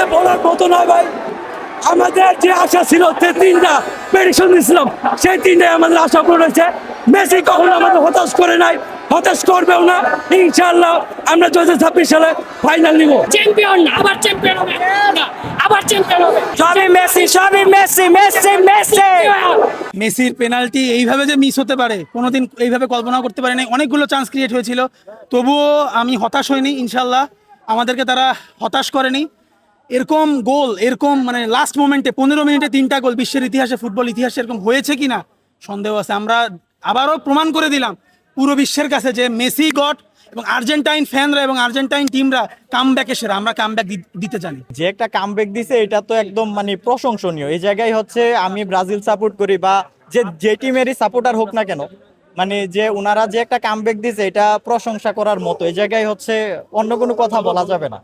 আমাদের বলার মতো নয় ভাই। আমাদের যে আশা ছিল তিনটা প্রেডিকশন দিয়েছিলাম, সেই তিনটাই আমাদের আশা পূরণ হয়েছে। মেসি কখনো আমাদের হতাশ করে নাই, হতাশ করবেও না। ইনশাআল্লাহ আমরা 2026 সালে ফাইনাল নিব। চ্যাম্পিয়ন, আবার চ্যাম্পিয়ন হবে, আবার চ্যাম্পিয়ন হবে। সবই মেসি, সবই মেসি, মেসি, মেসি। মেসির পেনাল্টি এইভাবে যে মিস হতে পারে কোনোদিন এইভাবে কল্পনা করতে পারি নাই। অনেকগুলো চান্স ক্রিয়েট হয়েছিল, তবুও আমি হতাশ হইনি। ইনশাল্লাহ আমাদেরকে তারা হতাশ করেনি। এরকম গোল, এরকম মানে লাস্ট মোমেন্টে 15 মিনিটে 3টা গোল বিশ্বের ইতিহাসে, ফুটবল ইতিহাসে এরকম হয়েছে কিনা সন্দেহ আছে। আমরা আবারও প্রমাণ করে দিলাম পুরো বিশ্বের কাছে যে মেসি গড, এবং আর্জেন্টাইন ফ্যানরা এবং আর্জেন্টাইন টিমরা কামব্যাকে সেরা। আমরা কামব্যাক দিতে জানি। যে একটা কামব্যাক দিছে এটা তো একদম মানে প্রশংসনীয়। এই জায়গায় হচ্ছে আমি ব্রাজিল সাপোর্ট করি বা যে টিমেরই সাপোর্টার হোক না কেন, মানে যে ওনারা যে একটা কামব্যাক দিছে এটা প্রশংসা করার মতো। এই জায়গায় হচ্ছে অন্য কোনো কথা বলা যাবে না।